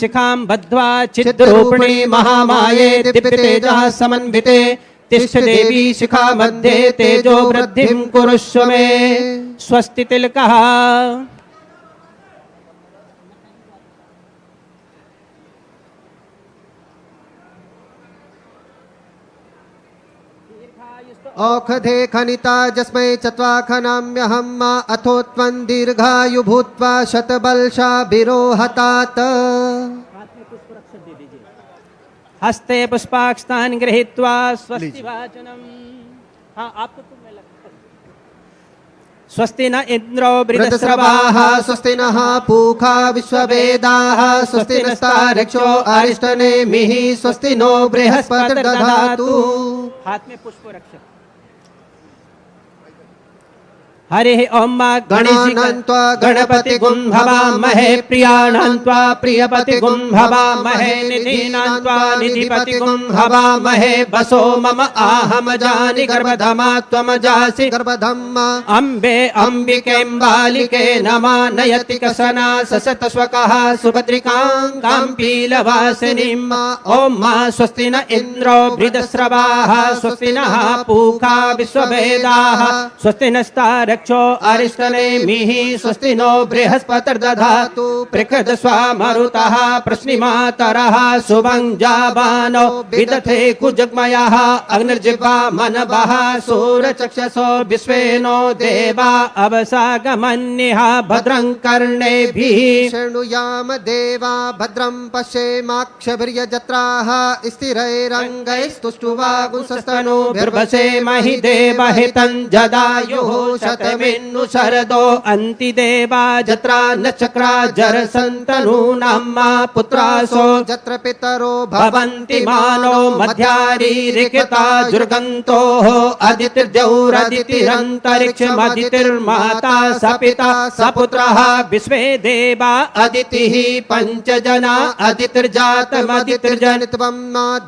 S8: शिखां बद्ध्वा चिद्रूपिणी महामाये दिव्यतेजः समन्विते तिष्ठ देवी शिखा मध्ये तेजो वृद्धिं कुरुष्व मे। स्वस्ति तिलकः।
S7: औषधे खनिता जस्मै चत्वाखनाम्यहं मा अथो त्वं दीर्घायु भूत्वा शतबलशाभिरोहतात।
S8: हस्ते पुष्पाक्षतानि गृहीत्वा स्वस्ति वाचनम्। हाँ, आपको तो मैं लगता है। स्वस्ति न इंद्रो
S7: वृद्धश्रवाः स्वस्ति नः पूषा विश्ववेदाः स्वस्ति नस्तार्क्ष्यो अरिष्टनेमिः स्वस्ति नो बृहस्पतिर्दधातु।
S8: हाथ में पुष्प रक्षक। हरि ओम
S7: गणानन्त्वा गणपति गुं भवामहे प्रियाणन्त्वा प्रियपति गुं भवामहे निधीनान्त्वा निधिपति गुं भवामहे वसो मम आहम जानि गर्भधमा त्वम जासि गर्भधम्मा। अम्बे अम्बिकेऽम्बालिके नमा नयति कसना ससतस्वकः सुभद्रिकां काम्पीलवासिनीम्। ओम मा स्वस्ति न इन्द्रो वृद्धश्रवाः स्वस्ति नः पूषा विश्ववेदाः स्वस्ति नस्तार्क्ष्यो अरिष्टनेमिः स्वस्ति नो बृहस्पतिर्दधातु। प्रकृतस्वा मरुतः प्रश्निमातरः शुभं जावानो विदथे कुजग्मयः अग्निर्जिह्वा मनवः सूरचक्षसो विश्वेनो देवा अवसागमन्यः भद्रं कर्णेभिः शृणुयाम देवा भद्रं पश्येमाक्षभिर्यजत्राः स्थिरैरङ्गैस्तुष्टुवागुंसस्तनूभिर्वसेमहि देवहितं जदायुः शतमिन्नु शरदो अन्ति देवा जत्रा नचक्रा जरसन्तनूनां मा पुत्रासो जत्र पितरो भवन्ति मानो मध्यारीरिकता जुर्गन्तोः अदितिर्जौरदितिरन्तरिक्षमदितिर्माता सपिता सपुत्रः विश्वे देवा अदितिः पञ्चजना अदितिर्जातमदितिर्जनित्वं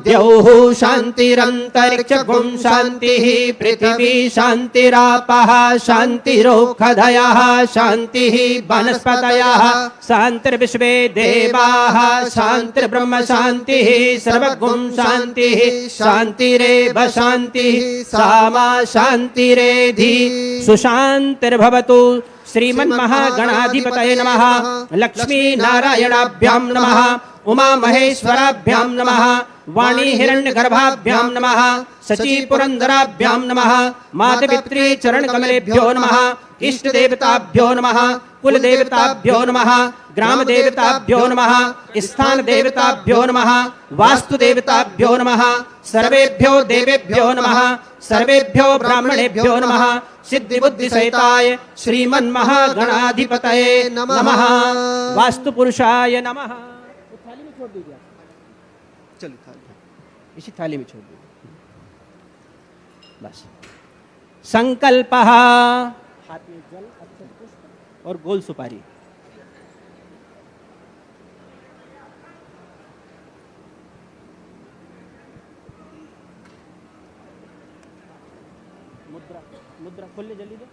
S7: द्यौः शान्तिरन्तरिक्षगुं शान्तिः पृथिवी शान्तिरापः शान्तिरोषधयः शान्तिः वनस्पतयः शान्तिर्विश्वे देवाः शान्तिर्ब्रह्म शान्तिः सर्वगुं शान्तिः शान्तिरेव शान्तिः सामा शान्तिरेधि सुशान्तिर्भवतु। श्रीमन्महागणाधिपतये नमः। लक्ष्मी नारायणाभ्यां नमः। उमा महेश्वराभ्यां नमः। वाणी हिरण्यगर्भाभ्यां नमः। सची पुरंदराभ्यां नमः। मातपित्री चरण कमलेभ्यो नमः। इष्ट देवताभ्यो नमः। कुल देवताभ्यो नमः। ग्राम देवताभ्यो नमः। स्थान देवताभ्यो नमः। वास्तु देवताभ्यो नमः। सर्वेभ्यो देवेभ्यो नमः। सर्वेभ्यो ब्राह्मणेभ्यो नमः। सिद्धि बुद्धि सहिताय श्रीमन्महागणाधिपतये नमः। वास्तु पुरुषाय नमः। थाली में छोड़ दीजिए। चलिए इसी थाली में छोड़ दीजिए बस। संकल्पः, हाथ में जल अक्षत पुष्प और गोल सुपारी। मुद्रा मुद्रा खोलने जल्दी दो।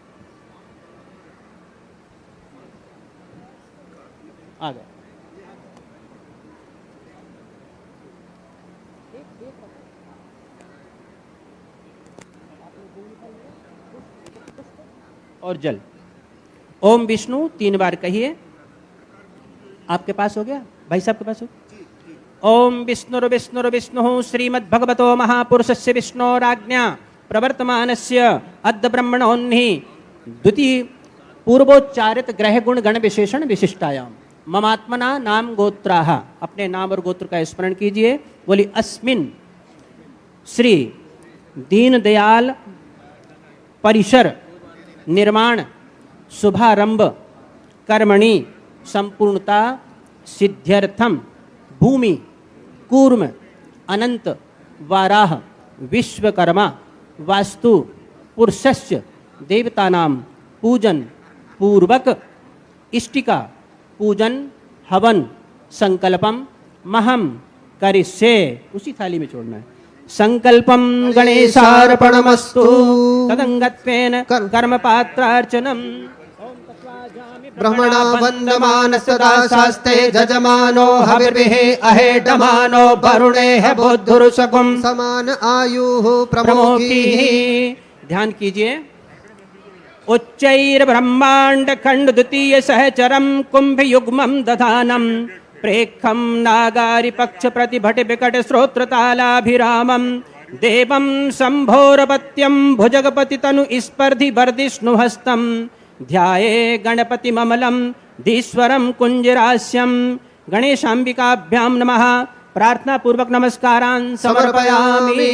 S7: आ गए। और जल। ओम विष्णु 3 बार कहिए। आपके पास हो गया? भाई साहब के पास हो? ओम विष्णुर्विष्णुर्विष्णुः श्रीमद्भगवतो महापुरुषस्य विष्णोराज्ञा प्रवर्तमानस्य अद्य ब्रह्मणोन्हि द्वितीय पूर्वोच्चारित ग्रह गुण गण विशेषण विशिष्टायाम ममात्मना नाम गोत्राः। अपने नाम और गोत्र का स्मरण कीजिए। बोली अस्मिन श्री दीनदयाल
S8: परिसर निर्माण शुभारंभ कर्मणि संपूर्णता सिद्ध्यर्थम भूमि कूर्म अनंत वाराह विश्वकर्मा वास्तु पुरुषस्य देवतानां पूजन पूर्वक इष्टिका पूजन हवन संकल्पम महम करिष्ये, उसी थाली में छोड़ना है। संकल्पम गणेशार्पणमस्तु तदंगत्वेन कर्मपात्रार्चनम
S7: ब्रह्मणा वन्दमान सदा शास्ते जजमानो हविर्भिः अहेडमानो वरुणेः बुद्धुरुषकुं समान आयुः प्रमोखी।
S8: ध्यान कीजिए। उच्चैर ब्रह्मांड खंड द्वितीय सहचरम कुंभ युग्मम दधानम प्रेक्षम नागारि पक्ष प्रतिभट विकट श्रोत्र तालाभिरामम देवम शंभोरपत्यम भुजगपति तनु स्पर्धि वर्धिष्णु हस्तम ध्याये गणपति ममलम धीश्वरम कुंजरास्यम गणेशांबिकाभ्याम नमः। प्रार्थना पूर्वक नमस्कारान् समर्पयामि।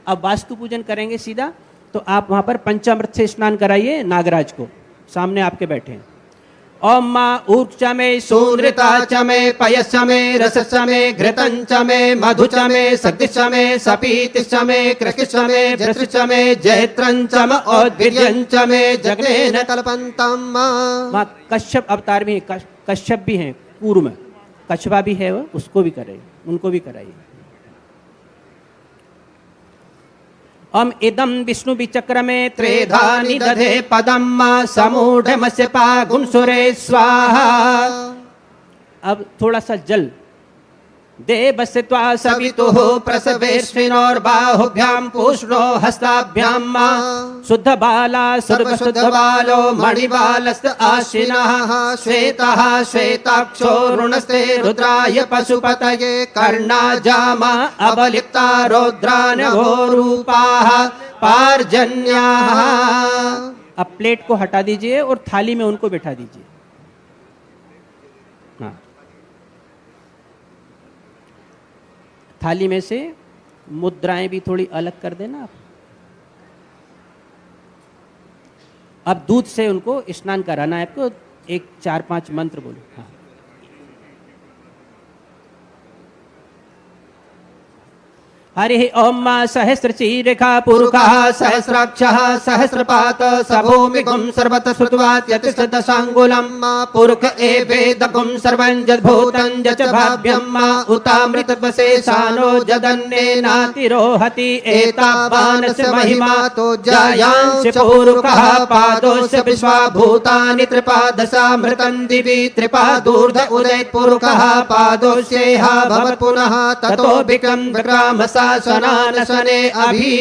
S8: अब वास्तु पूजन करेंगे सीधा, तो आप वहां पर पंचामृत से स्नान कराइए नागराज को, सामने आपके बैठे हैं। ओम मां ऊर्च में
S7: सूनृता च मे पयश्च मे रसश्च मे घृतञ्च मे मधुच मे शक्तिश्च मे सपीतिश्च मे कृष्णश्च मे जश्च मे जैत्रञ्च म औद्भिर्यञ्च मे जग्नेन कल्पन्तम्।
S8: वहाँ कश्यप अवतार भी हैं, कश्यप भी हैं, पूर्व में कछवा भी है, वो उसको भी कराइए, उनको भी कराइए। अम इदम विष्णु विचक्र में
S7: त्रेधानि दधे पदम समूढ़मस्य पागुंसुरे स्वाहा।
S8: अब थोड़ा सा जल
S7: देवस्त्वा सवितुः प्रसवेश्विनोर्बाहुभ्यां पूष्णो हस्ताभ्यां
S8: शुद्ध बाला
S7: सर्वशुद्ध बालो मणिबालस्त आशिनः श्वेतः श्वेताक्षो रुणस्ते रुद्राय पशुपतये कर्णाजामा अवलिप्ता रौद्रानघोरूपाः पार्जन्याः।
S8: अब प्लेट को हटा दीजिए और थाली में उनको बैठा दीजिए। हाँ, थाली में से मुद्राएं भी थोड़ी अलग कर देना आप। अब दूध से उनको स्नान कराना है आपको। 1 4 5 मंत्र बोलो। हाँ। हरि ओम सहस्रचीरेखा पुरुषः
S7: सहस्राक्षः सहस्रपात सभूमिगुं सर्वतः श्रुत्वात् यतिशतदशाङ्गुलम् पुरुष एवेदगुं सर्वं यद्भूतं यच भाव्यम् उतामृतवशेषानो जदन्नेनातिरोहति एतावानस्य महिमा तो जायांस्य पुरुषः पादोस्य विश्वाभूतानि त्रिपादशामृतं दिवि त्रिपादूर्ध उदयत् पुरुषः पादोस्येह भवत् पुनः ततो विक्रम सनानसने अभी।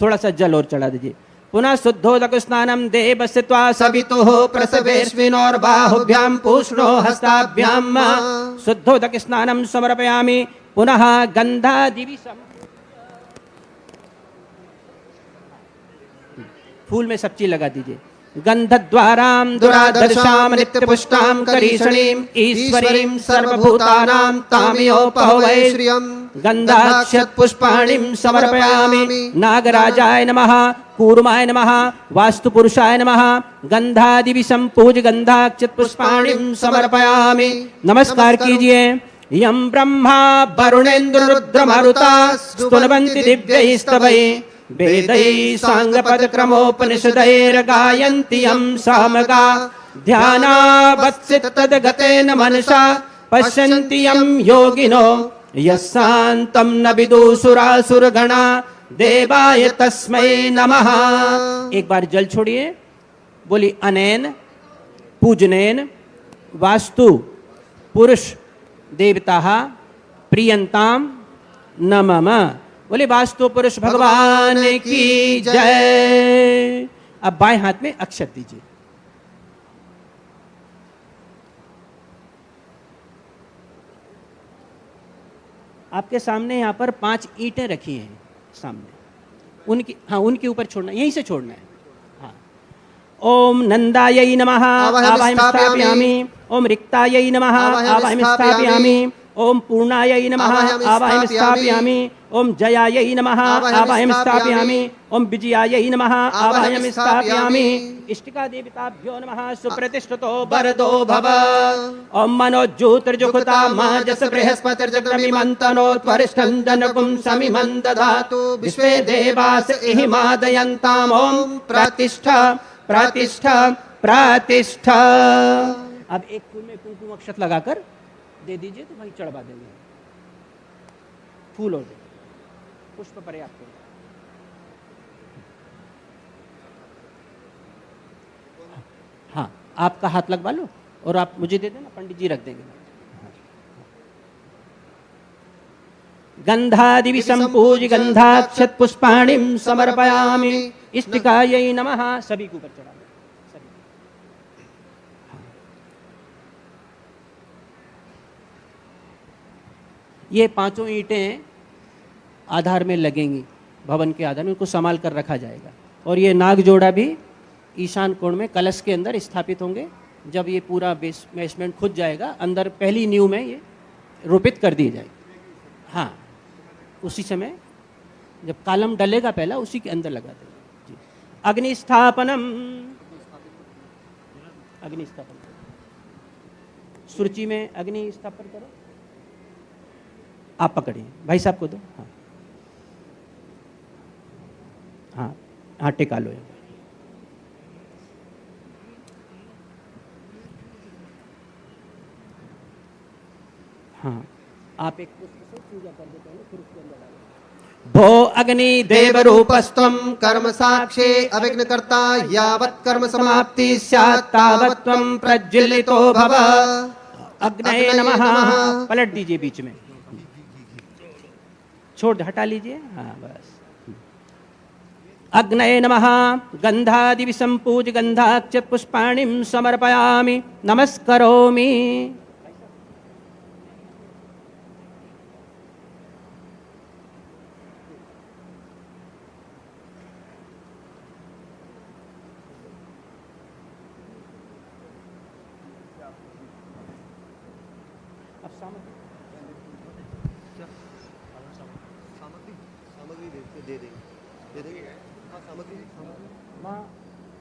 S8: थोड़ा सा जल और चढ़ा दीजिए। पुनः शुद्धोदक स्नानम देवस्त्वा
S7: सवितुः प्रसवेश्विनोर्बाहुभ्यां पूष्णो हस्ताभ्यां
S8: शुद्धोदक स्नानम समर्पयामि। पुनः गंधादिवि फूल में सब चीज लगा दीजिए। गंधद्वारां
S7: दुरादर्शां नित्यपुष्टां करीषणीं ईश्वरीं सर्वभूतानां तामियोपहवै श्रियं
S8: गंधाक्षत पुष्पाणिं समर्पयामि। नागराजाय नमः, कूर्माय नमः, वास्तुपुरुषाय नमः। गंधादिवि संपूज्य गंधाक्षत पुष्पाणिं समर्पयामि। नमस्कार कीजिए। यं ब्रह्मा वरुणेन्द्र रुद्र मरुता स्तुवन्ति दिव्यैस्तवैः वेदैः साङ्गपदक्रमोपनिषदैर्गायन्ति यं सामगा ध्यानावत्सित तद्गतेन मनसा पश्यन्ति यं योगिनो यस्सान्तं न विदुषुरासुरगणा देवाय तस्मै नमः। एक बार जल छोड़िए। बोली अनेन पूजनेन वास्तु पुरुष देवता प्रियंताम नमः। बोले वास्तु पुरुष भगवान की जय। अब बाएं हाथ में अक्षत दीजिए। आपके सामने यहाँ पर 5 ईंटें रखी हैं सामने, उनके ऊपर छोड़ना, यहीं से छोड़ना है। हाँ। ओम नंदायै नमः आवाहयामि स्थापयामि। ओम रिक्तायै नमः आवाहयामि स्थापयामि। ओम पूर्णायै नमः आवाहयामि स्थापयामि। ओम जयायै नमः आवाहयामि स्थापयामि। ओम विजयायै नमः आवाहयामि स्थापयामि। इष्टिका देवताभ्यो नमः सुप्रतिष्ठितो वरदो भव। ओम मनोज्योतिर्जुहुता माजस बृहस्पतिर्जग्रमिमन्तनोत्वरिष्ठं जनकुं समिमं दधातु। विश्वे देवास इहिमादयन्ताम्। ओम प्रतिष्ठा प्रतिष्ठा प्रतिष्ठा। अब एक फूल में कुमकुम अक्षत लगाकर दे दीजिए तो भाई चढ़वा देंगे। फूल और दे, पुष्प पर्याप्त है। हाँ, आपका हाथ लगवा लो और आप मुझे दे देना, पंडित जी रख देंगे। गंधादिवि संपूज गंधाक्षत पुष्पाणिम समर्पयामि। इष्टिकायै नमः। सभी के ऊपर चढ़ा दो, सभी। ये पांचों ईंटें आधार में लगेंगी, भवन के आधार में उनको संभाल कर रखा जाएगा। और ये नाग जोड़ा भी ईशान कोण में कलश के अंदर स्थापित होंगे। जब ये पूरा बेसमेंट खुद जाएगा, अंदर पहली नींव में ये रोपित कर दी जाएगी। हाँ, उसी समय जब कालम डलेगा पहला, उसी के अंदर लगा देंगे। अग्नि स्थापनम। अग्नि स्थापन सुरुचि में अग्नि स्थापन करो। आप पकड़िए, भाई साहब को दो। हाँ हाँ हाँ, टिका लो। हाँ, आप एक पुष्प से पूजा कर देते हैं, फिर उसके अंदर डालो। भो अग्नि देवरूपस्त्वं कर्म साक्षी अविघ्नकर्ता यावत् कर्म समाप्ति स्यात् तावत् त्वं प्रज्वलितो भव। अग्नये नमः। पलट दीजिए बीच में, छोड़ हटा लीजिए। हाँ बस। अग्नये नमः। गंधादिवि संपूज गंधाक्षत पुष्पाणिं समर्पयामि। नमस्करोमि।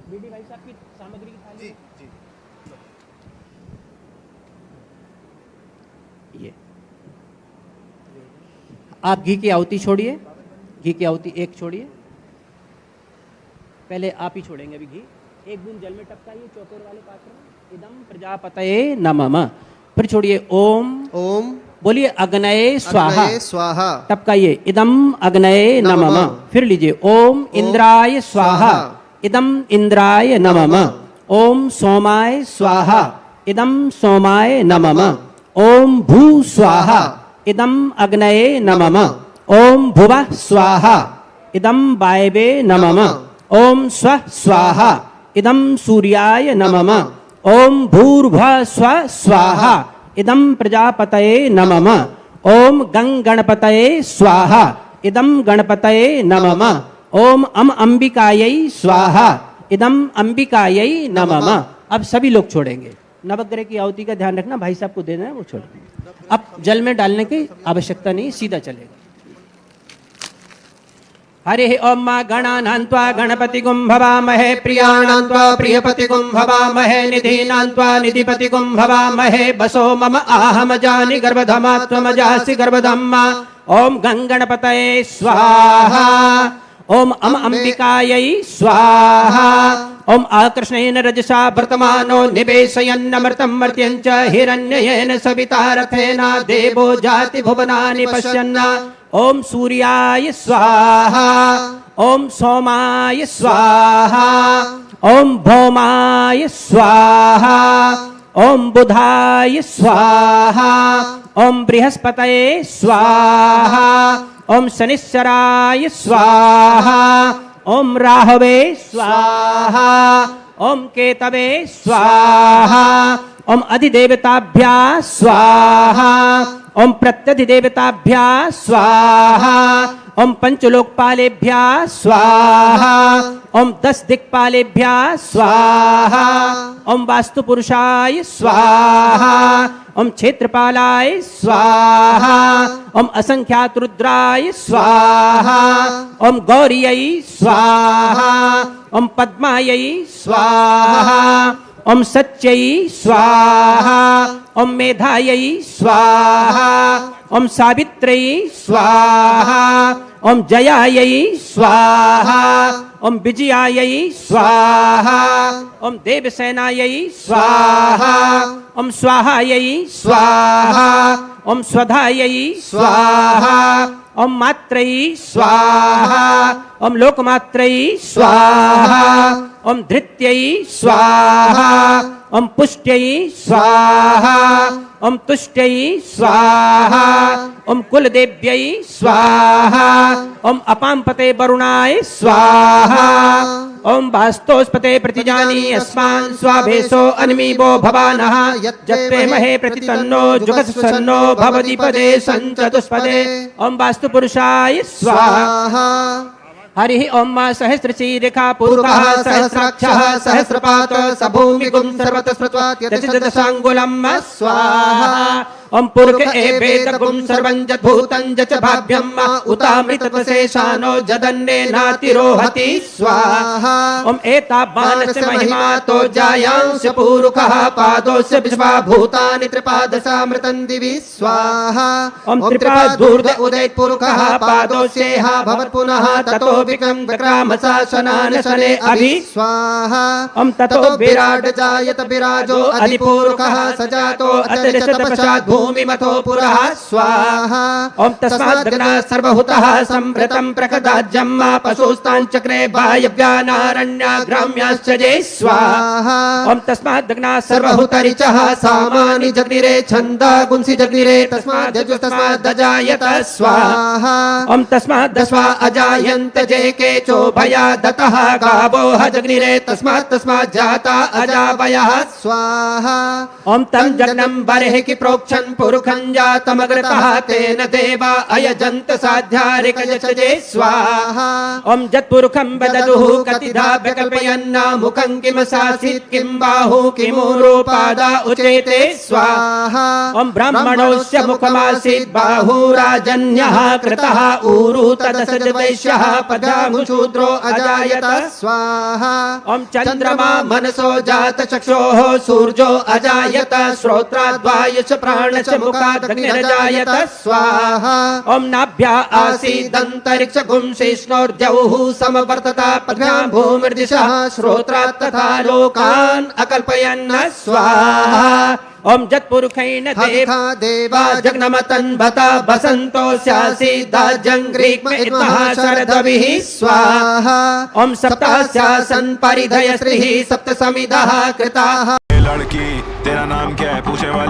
S8: बीडी भाई साहब की सामग्री की थाली। जी। ये आप घी की आहुति छोड़िए। घी की आहुति एक छोड़िए, पहले आप ही छोड़ेंगे अभी घी। एक बूंद जल में टपकाइए चौकोर वाले पात्र में। इदम प्रजापतये नमः। फिर छोड़िए। ओम
S7: ओम
S8: बोलिए अग्नये स्वाहा।
S7: अग्नये स्वाहा।
S8: टपकाइए। इदम अग्नये नमः। फिर लीजिए। ओम इंद्राय स्वाहा। इदम इंद्राय नमः। ओम सोमाय स्वाहा। इदम सोमाय नमः। ओम भू स्वाहा। इदम अग्नये नमः। ओम भुवः स्वाहा। इदम वायवे नमः। ओम स्वः स्वाहा। इदम सूर्याय नमः। ओम भूर्भुवः स्वः स्वाहा। इदम प्रजापतये नमः। ओम गणपतये स्वाहा। इदम गणपतये नमः। ओम अंबिकायै स्वाहा। इदम अंबिकायै नमः। अब सभी लोग छोड़ेंगे। नवग्रह की आहुति का ध्यान रखना, भाई साहब को देना है, वो छोड़ देंगे। अब जल में डालने की आवश्यकता नहीं, सीधा चलेगा। हरि ओम मा गणानान्त्वा गणपतिगुं भवामहे। प्रियाणान्त्वा प्रियपतिगुं भवामहे। निधीनान्त्वा निधिपतिगुं भवामहे। बसो मम आहमजानि गर्भधमा त्वमजासि गर्भधम्मा। ओम गणपतये स्वाहा। ओम अंबिकायै स्वाहा। ओम आकृष्णेन रजसा वर्तमानो निवेशयन्नमृतं मर्त्यं च हिरण्ययेन सविता रथेन देवो जाति भुवनानि पश्यन्। ओम सूर्याय स्वाहा। ओम सोमाय स्वाहा। ओम भौमाय स्वाहा। ओम बुधाय स्वाहा। ओम बृहस्पतये स्वाहा। ओम शनिश्चराय स्वाहा। ओम राहवे स्वाहा। ओम केतवे स्वाहा। ओम अधिदेवताभ्या स्वाहा। ओम प्रत्यधिदेवताभ्यः स्वाहा ओम पंचलोकपालेभ्यः स्वाहा ओम 10 दिक्पालेभ्यः स्वाहा ओम वास्तुपुरुषाय स्वाहा ओम क्षेत्रपालाय स्वाहा ओम असंख्यात रुद्राय स्वाहा ओम गौर्यै स्वाहा ओम पद्मायै स्वाहा ओम सत्यै स्वाहा ओम मेधायै स्वाहा ओम सावित्र्यै स्वाहा ओम जयायै स्वाहा ओम विजयायै स्वाहा ओम देवसेनायै स्वाहा ओम स्वाहायै स्वाहा ओम स्वधायै स्वाहा ओम मात्रै स्वाहा ओम लोकमात्रै स्वाहा ओम धृत्यै स्वाहा ओम पुष्ट्यै स्वाहा ओम तुष्ट्यै स्वाहा ओम कुलदेव्यै स्वाहा ओम अपांपते वरुणाय स्वाहा ओम वास्तोस्पते प्रतिजानी अस्मान् स्वाभेसो अन्मीवो भवानः यत्त्वेमहे प्रतितन्नो जुगत्सन्नो भवदीपदे सञ्चतुष्पदे ओम वास्तुपुरुषाय स्वाहा हरि ओम सहस्रशीरेखा पूर्वः सहस्राक्षः सहस्रपात स भूमिगुं सर्वतः स्मृत्वा स्वाहा ओम पुरुष एवेदगुं सर्वं जद्भूतं च भाभ्यं उतामृतत्वशेषानो जदन्ने नातिरोहति स्वाहा ओम एतावानस्य महिमा तो जायांश पूरुकः पादोस्य विश्वा भूतानि त्रिपादशामृतं दिवि स्वाहा ओम त्रिपादूर्ध उदयत् पुरुकः पादोस्येहा भवत् पुनः ततो विक्रम विक्रामशासनान शने अभि स्वाहा ओम ततो विराट जायत विराजो अधिपूरुकः सजातो अतिरिक्त पश्चात् भूमिमथो पुरः स्वाहा ओम तस्मात् सर्वभूतः संवृतं प्रकदाज्यं पशुस्तांचक्रे वायव्यानारण्याग्राम्याश्च जे स्वाहा ओम तस्मात् सर्वभूतरिचः सामानि जग्निरे छन्दा गुंसि जग्निरे तस्मात् अजायत स्वाहा ओम तस्मात् दस्वा अजायन्त जे केचो भया दतः गावो जग्निरे तस्मात् जाता अजावयः स्वाहा ओम तं जग्नं बर्हि कि प्रोक्षन् पुरुखं जातमग्रतः तेन देवा अयजन्त साध्यारिकजचे स्वाहा ओम जत्पुरुखं वददुः कतिधा विकल्पयन्ना मुखं किम सासीत् किं बाहु किमुरुपादा उचेते स्वाहा ओम ब्राह्मणोस्य मुखमासीत् बाहुराजन्यः कृतः ऊरु तदसद्वैश्यः पदामुशूद्रो अजायत स्वाहा ओम चन्द्रमा मनसो जात चक्षोः सूर्यो अजायत श्रोत्राद्वायुष प्राणश्च मुखादग्निरजायत स्वाहा ओम नाभ्या आसीदन्तरिक्ष गुंशिष्णोर्द्यौः समवर्तता पद्भ्यां भूमिर्दिशः श्रोत्रात् तथा लोकान् अकल्पयन् स्वाहा ओम जत्पुरुषेण देवा जग्नमतन् भता बसन्तो स्यासीदाजङ्ग्रीक्म इतः शरदभिः स्वाहा ओम सप्तास्यासन् परिधय श्रीः सप्तसमिधः कृताः।
S9: लड़की तेरा नाम क्या है पूछे वाले